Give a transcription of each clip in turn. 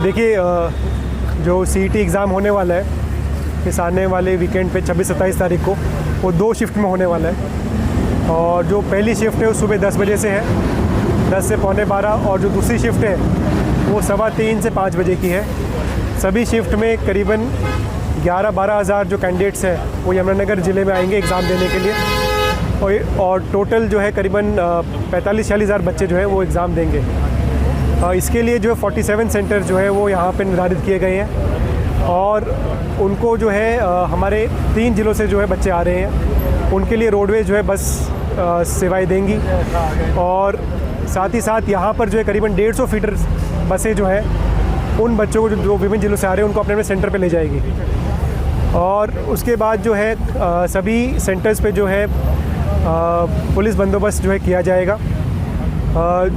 देखिए जो CET exam होने वाला है इस आने वाले वीकेंड पे 26-27 तारीख को, वो 2 शिफ्ट में होने वाला है। और जो पहली शिफ्ट है वो सुबह 10 बजे से है, 10 से पौने 12, और जो दूसरी शिफ्ट है वो 3:15 से 5 बजे की है। सभी शिफ्ट में करीबन 11-12 हज़ार जो कैंडिडेट्स हैं वो यमुनानगर ज़िले में आएंगे एग्ज़ाम देने के लिए, और टोटल जो है करीबन 45-46 हज़ार बच्चे जो है वो एग्ज़ाम देंगे। इसके लिए जो है 47 सेंटर जो है वो यहाँ पे निर्धारित किए गए हैं, और उनको जो है हमारे 3 ज़िलों से जो है बच्चे आ रहे हैं, उनके लिए रोडवेज जो है बस सेवाएं देंगी। और साथ ही साथ यहाँ पर जो है करीबन 150 फीटर बसें जो है उन बच्चों को जो विभिन्न ज़िलों से आ रहे हैं उनको अपने सेंटर पे ले जाएगी। और उसके बाद जो है सभी सेंटर्स पे जो है पुलिस बंदोबस्त जो है किया जाएगा।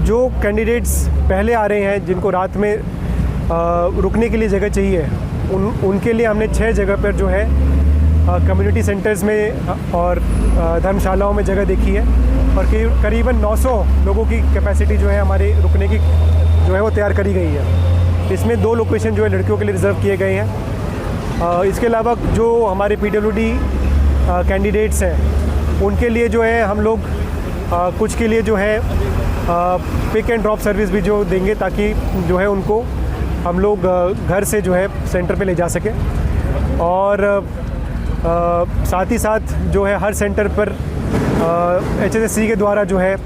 जो कैंडिडेट्स पहले आ रहे हैं जिनको रात में रुकने के लिए जगह चाहिए, उनके लिए हमने 6 जगह पर जो है कम्युनिटी सेंटर्स में और धर्मशालाओं में जगह देखी है, और करीबन 900 लोगों की कैपेसिटी जो है हमारे रुकने की जो है वो तैयार करी गई है। इसमें 2 लोकेशन जो है लड़कियों के लिए रिज़र्व किए गए हैं। इसके अलावा जो हमारे पीडब्ल्यूडी कैंडिडेट्स हैं उनके लिए जो है हम लोग कुछ के लिए जो है पिक एंड ड्रॉप सर्विस भी जो देंगे, ताकि जो है उनको हम लोग घर से जो है सेंटर पे ले जा सकें। और साथ ही साथ जो है हर सेंटर पर HSSC के द्वारा जो है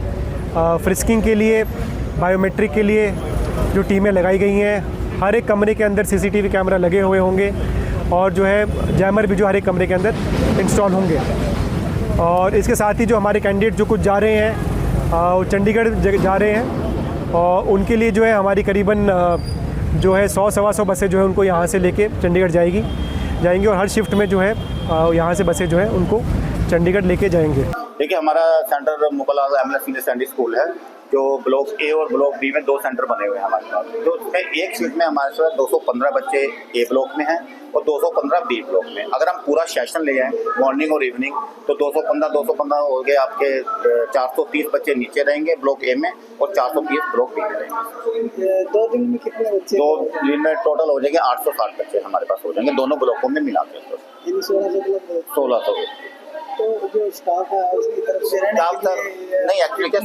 फ्रिस्किंग के लिए, बायोमेट्रिक के लिए जो टीमें लगाई गई हैं। हर एक कमरे के अंदर CCTV कैमरा लगे हुए होंगे, और जो है जैमर भी जो हर एक कमरे के अंदर इंस्टॉल होंगे। और इसके साथ ही जो हमारे कैंडिडेट जो कुछ जा रहे हैं वो चंडीगढ़ जा रहे हैं, और उनके लिए जो है हमारी करीबन जो है 100-125 बसें जो है उनको यहाँ से लेके चंडीगढ़ जाएंगी, और हर शिफ्ट में जो है यहाँ से बसें जो है उनको चंडीगढ़ लेके जाएंगे। देखिए, हमारा सेंटर मुगल आजम एमएलए सीनियर सेकेंडरी स्कूल है, जो ब्लॉक ए और ब्लॉक बी में 2 सेंटर बने हुए हैं हमारे पास। जो उसमें एक शिफ्ट में हमारे पास 215 बच्चे ए ब्लॉक में हैं और 215 बी ब्लॉक में। अगर हम पूरा सेशन ले जाएं मॉर्निंग और इवनिंग, तो 215 हो गए आपके 430 बच्चे नीचे रहेंगे ब्लॉक ए में, और 430 ब्लॉक बी में रहेंगे। 2 दिन में कितने बच्चे? 2 दिन में टोटल हो जाएंगे 860 बच्चे हमारे पास हो जाएंगे, दोनों ब्लॉकों में मिला के 1600। तो जो स्टाफ है उसकी तरफ से स्टाफ नहीं, एक्चुअली क्या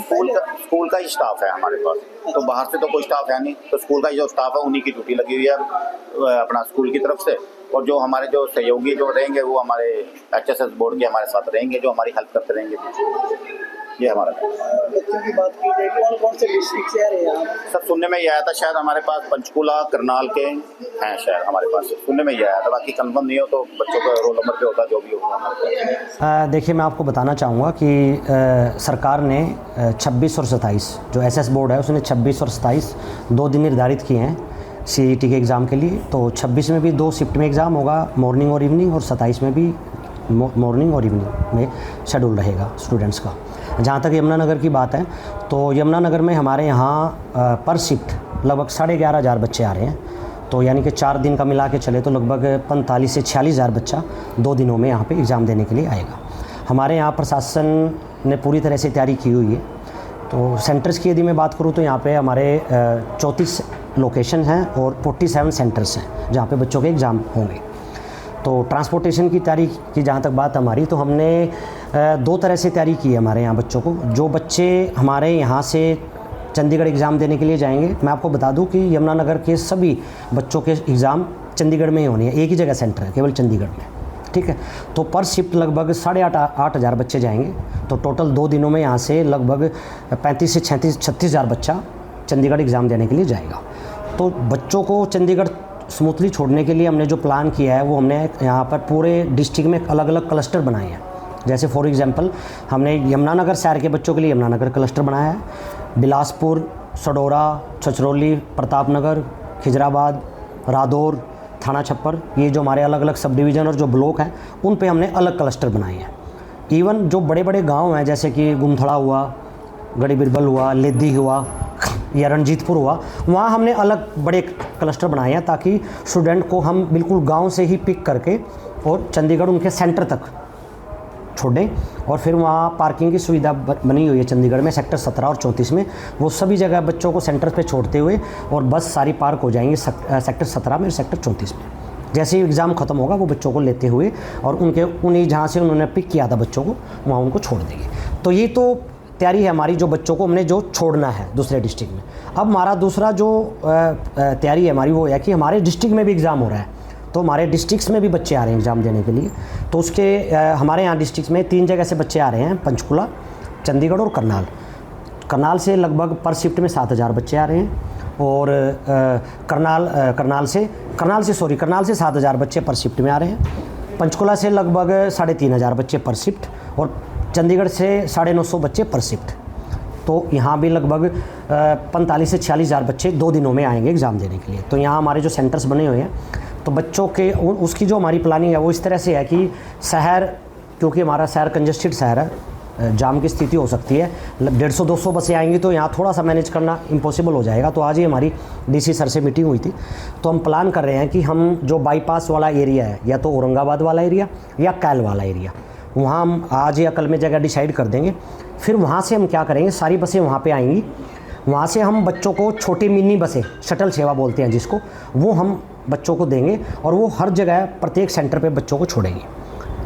स्कूल का ही स्टाफ है हमारे पास, तो बाहर से तो कोई स्टाफ है नहीं। तो स्कूल का जो स्टाफ है उन्हीं की ड्यूटी लगी हुई है अपना स्कूल की तरफ से, और जो हमारे जो सहयोगी जो रहेंगे वो हमारे HSS बोर्ड के हमारे साथ रहेंगे, जो हमारी हेल्प करते रहेंगे। ये हमारा बच्चों की बात की जाए, कौन से डिस्ट्रिक्ट से आ रहे हैं? सर सुनने में ये आया था शायद हमारे पास पंचकूला करनाल के हैं शायद, हमारे पास सुनने में ये आया था, बाकी कंफर्म नहीं हो तो बच्चों का रोल नंबर पे होता जो भी होगा हमारे पास। देखिए, मैं आपको बताना चाहूँगा कि सरकार ने 26 और 27 जो SS बोर्ड है उसने 26 और 27 2 दिन निर्धारित किए हैं CET के एग्ज़ाम के लिए। तो 26 में भी 2 शिफ्ट में एग्ज़ाम होगा, मॉर्निंग और इवनिंग, और 27 में भी मॉर्निंग और इवनिंग में शेड्यूल रहेगा स्टूडेंट्स का। जहाँ तक यमुनानगर की बात है, तो यमुनानगर में हमारे यहाँ पर शिफ्ट लगभग 11,500 हज़ार बच्चे आ रहे हैं। तो यानी कि 4 दिन का मिला के चले तो लगभग 45 से 46 हज़ार बच्चा 2 दिनों में यहाँ पे एग्ज़ाम देने के लिए आएगा। हमारे यहाँ प्रशासन ने पूरी तरह से तैयारी की हुई है। तो सेंटर्स की यदि मैं बात करूँ तो यहाँ पे हमारे 34 लोकेशन हैं और 47 सेंटर्स हैं जहाँ पे बच्चों के एग्ज़ाम होंगे। तो ट्रांसपोर्टेशन की तैयारी की जहाँ तक बात हमारी, तो हमने 2 तरह से तैयारी की है हमारे यहाँ बच्चों को। जो बच्चे हमारे यहाँ से चंडीगढ़ एग्ज़ाम देने के लिए जाएंगे, मैं आपको बता दूं कि यमुनानगर के सभी बच्चों के एग्ज़ाम चंडीगढ़ में ही होनी है, एक ही जगह सेंटर है केवल चंडीगढ़ में, ठीक है। तो पर शिफ्ट लगभग 8,500 हज़ार बच्चे जाएंगे। तो टोटल 2 दिनों में यहाँ से लगभग 35 से 36 हज़ार बच्चा चंडीगढ़ एग्ज़ाम देने के लिए जाएगा। तो बच्चों को चंडीगढ़ स्मूथली छोड़ने के लिए हमने जो प्लान किया है वो हमने यहाँ पर पूरे डिस्ट्रिक्ट में अलग अलग क्लस्टर बनाए हैं। जैसे फॉर एग्जांपल हमने यमुनानगर शहर के बच्चों के लिए यमुनानगर क्लस्टर बनाया है, बिलासपुर, सडोरा, छछरौली, प्रतापनगर, खिजराबाद, रादौर, थाना छप्पर, ये जो हमारे अलग अलग सब डिवीज़न और जो ब्लॉक हैं उन पे हमने अलग क्लस्टर बनाए हैं। इवन जो बड़े बड़े गांव हैं जैसे कि गुमथड़ा हुआ, गड़ी बिरबल हुआ, लेदी हुआ या रणजीतपुर हुआ, वहाँ हमने अलग बड़े क्लस्टर बनाए हैं ताकि स्टूडेंट को हम बिल्कुल गांव से ही पिक करके और चंडीगढ़ उनके सेंटर तक छोड़ें और फिर वहाँ पार्किंग की सुविधा बनी हुई है चंडीगढ़ में सेक्टर 17 और 34 में, वो सभी जगह बच्चों को सेंटर पे छोड़ते हुए और बस सारी पार्क हो जाएंगी सेक्टर 17 में और सेक्टर 34 में। जैसे ही एग्ज़ाम ख़त्म होगा वो बच्चों को लेते हुए और उन्हीं जहाँ से उन्होंने पिक किया था बच्चों को वहाँ उनको छोड़ देंगे। तो ये तो तैयारी है हमारी, जो बच्चों को हमने जो छोड़ना है दूसरे डिस्ट्रिक्ट में। अब हमारा दूसरा जो तैयारी है हमारी वो है कि हमारे डिस्ट्रिक्ट में भी एग्ज़ाम हो रहा है, तो हमारे डिस्ट्रिक्ट्स में भी बच्चे आ रहे हैं एग्ज़ाम देने के लिए। तो उसके हमारे यहाँ डिस्ट्रिक्ट में 3 जगह से बच्चे आ रहे हैं, पंचकुला, चंडीगढ़ और करनाल। करनाल से लगभग पर शिफ्ट में 7000 बच्चे आ रहे हैं और करनाल से 7000 बच्चे पर शिफ्ट में आ रहे हैं। पंचकुला से लगभग 3500 बच्चे पर शिफ्ट और चंडीगढ़ से 950 बच्चे पर शिफ्ट। तो यहाँ भी लगभग 45 से 46 हज़ार बच्चे 2 दिनों में आएंगे एग्ज़ाम देने के लिए। तो यहाँ हमारे जो सेंटर्स बने हुए हैं, तो बच्चों के उसकी जो हमारी प्लानिंग है वो इस तरह से है कि शहर, क्योंकि हमारा शहर कंजेस्टेड शहर है, जाम की स्थिति हो सकती है, 150-200 बसें आएंगी तो यहाँ थोड़ा सा मैनेज करना इम्पॉसिबल हो जाएगा। तो आज ही हमारी डीसी सर से मीटिंग हुई थी, तो हम प्लान कर रहे हैं कि हम जो बाईपास वाला एरिया है, या तो औरंगाबाद वाला एरिया या कैल वाला एरिया, वहाँ हम आज या कल में जगह डिसाइड कर देंगे। फिर वहाँ से हम क्या करेंगे, सारी बसें वहाँ पे आएंगी, वहाँ से हम बच्चों को छोटी मिनी बसें, शटल सेवा बोलते हैं जिसको, वो हम बच्चों को देंगे और वो हर जगह प्रत्येक सेंटर पे बच्चों को छोड़ेगी।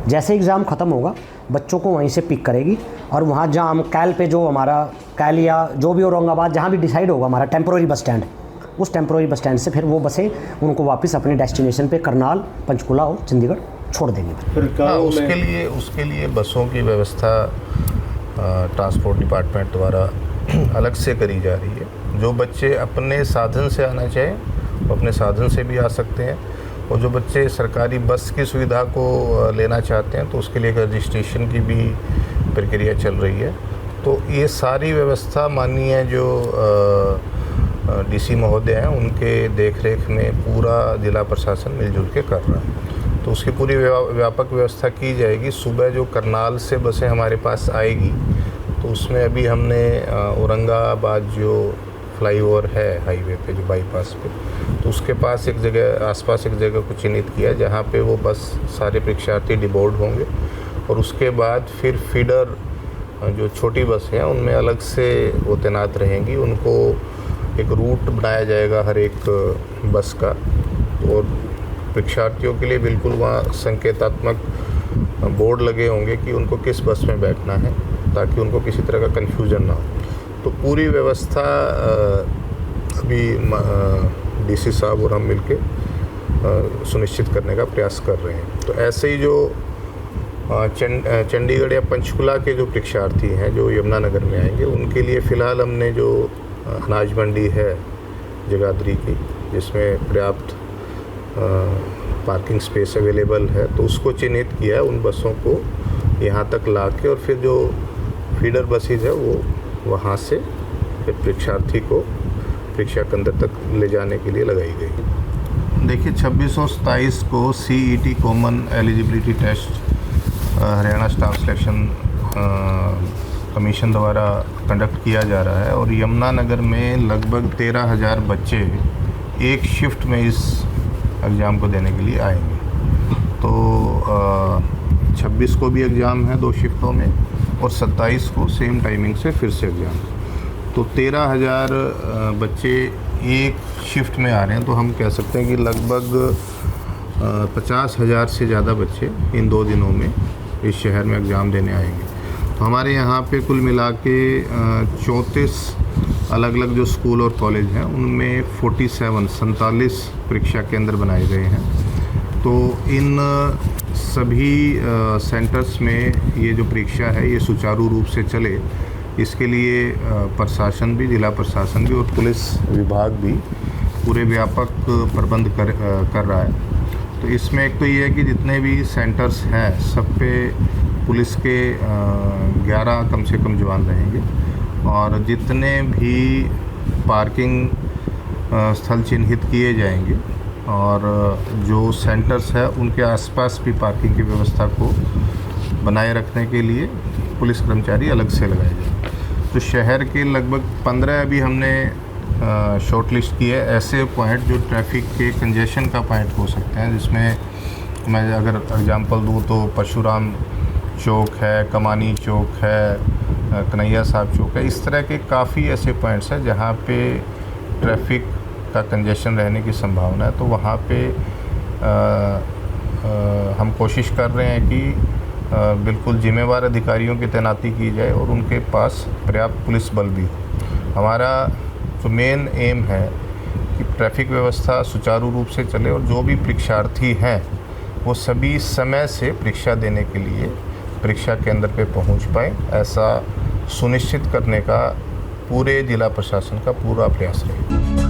जैसे एग्ज़ाम ख़त्म होगा बच्चों को वहीं से पिक करेगी और वहाँ जहाँ हम कैल पे, जो हमारा कैल या जो भी औरंगाबाद जहाँ भी डिसाइड होगा हमारा टेम्प्रोरी बस स्टैंड, उस टेम्प्रोरी बस स्टैंड से फिर वो बसें उनको वापस अपने डेस्टिनेशन पे करनाल, पंचकुला और चंडीगढ़ छोड़ देंगे। हाँ, उसके लिए बसों की व्यवस्था ट्रांसपोर्ट डिपार्टमेंट द्वारा अलग से करी जा रही है। जो बच्चे अपने साधन से आना चाहें वो अपने साधन से भी आ सकते हैं, और जो बच्चे सरकारी बस की सुविधा को लेना चाहते हैं तो उसके लिए रजिस्ट्रेशन की भी प्रक्रिया चल रही है। तो ये सारी व्यवस्था माननीय जो डीसी महोदय हैं उनके देखरेख में पूरा जिला प्रशासन मिलजुल के कर रहा है। तो उसकी पूरी व्यापक व्यवस्था की जाएगी। सुबह जो करनाल से बसें हमारे पास आएगी तो उसमें अभी हमने औरंगाबाद जो फ्लाईओवर है हाईवे पे, जो बाईपास पे, तो उसके पास एक जगह, आसपास एक जगह को चिन्हित किया जहाँ पे वो बस सारे परीक्षार्थी डिबोर्ड होंगे, और उसके बाद फिर फीडर जो छोटी बस हैं उनमें अलग से वो तैनात रहेंगी। उनको एक रूट बनाया जाएगा हर एक बस का, और परीक्षार्थियों के लिए बिल्कुल वहाँ संकेतात्मक बोर्ड लगे होंगे कि उनको किस बस में बैठना है, ताकि उनको किसी तरह का कन्फ्यूज़न ना हो। तो पूरी व्यवस्था अभी डीसी साहब और हम मिलके सुनिश्चित करने का प्रयास कर रहे हैं। तो ऐसे ही जो चंडीगढ़ या पंचकुला के जो परीक्षार्थी हैं जो यमुनानगर में आएंगे, उनके लिए फ़िलहाल हमने जो अनाज मंडी है जगाधरी की, जिसमें पर्याप्त पार्किंग स्पेस अवेलेबल है, तो उसको चिन्हित किया है। उन बसों को यहाँ तक ला के और फिर जो फीडर बसेज है वो वहाँ से फिर परीक्षार्थी को परीक्षा केंद्र तक ले जाने के लिए लगाई गई। देखिए 26 और 27 को CET common eligibility test Haryana staff selection commission द्वारा कंडक्ट किया जा रहा है, और यमुनानगर में लगभग 13,000 बच्चे एक शिफ्ट में इस एग्ज़ाम को देने के लिए आएंगे। तो 26 को भी एग्ज़ाम है 2 शिफ्टों में, और 27 को सेम टाइमिंग से फिर से एग्ज़ाम। तो 13,000 बच्चे एक शिफ्ट में आ रहे हैं, तो हम कह सकते हैं कि लगभग 50,000 से ज़्यादा बच्चे इन 2 दिनों में इस शहर में एग्ज़ाम देने आएंगे। तो हमारे यहाँ पे कुल मिला के 34 अलग अलग जो स्कूल और कॉलेज हैं उनमें 47 परीक्षा केंद्र बनाए गए हैं। तो इन सभी सेंटर्स में ये जो परीक्षा है ये सुचारू रूप से चले, इसके लिए प्रशासन भी, जिला प्रशासन भी और पुलिस विभाग भी पूरे व्यापक प्रबंध कर रहा है। तो इसमें एक तो ये है कि जितने भी सेंटर्स हैं सब पे पुलिस के 11 कम से कम जवान रहेंगे, और जितने भी पार्किंग स्थल चिन्हित किए जाएंगे और जो सेंटर्स है उनके आसपास भी पार्किंग की व्यवस्था को बनाए रखने के लिए पुलिस कर्मचारी अलग से लगाए जाएंगे। तो शहर के लगभग 15 अभी हमने शॉर्ट लिस्ट किए ऐसे पॉइंट जो ट्रैफिक के कंजेशन का पॉइंट हो सकते हैं, जिसमें मैं अगर एग्जांपल दूँ तो परशुराम चौक है, कमानी चौक है, कन्हैया साहब चौक है, इस तरह के काफ़ी ऐसे पॉइंट्स हैं जहाँ पे ट्रैफिक का कंजेशन रहने की संभावना है। तो वहाँ पे हम कोशिश कर रहे हैं कि बिल्कुल जिम्मेवार अधिकारियों की तैनाती की जाए और उनके पास पर्याप्त पुलिस बल भी हो। हमारा जो मेन एम है कि ट्रैफिक व्यवस्था सुचारू रूप से चले और जो भी परीक्षार्थी हैं वो सभी समय से परीक्षा देने के लिए परीक्षा केंद्र पे पहुंच पाए, ऐसा सुनिश्चित करने का पूरे जिला प्रशासन का पूरा प्रयास रहेगा।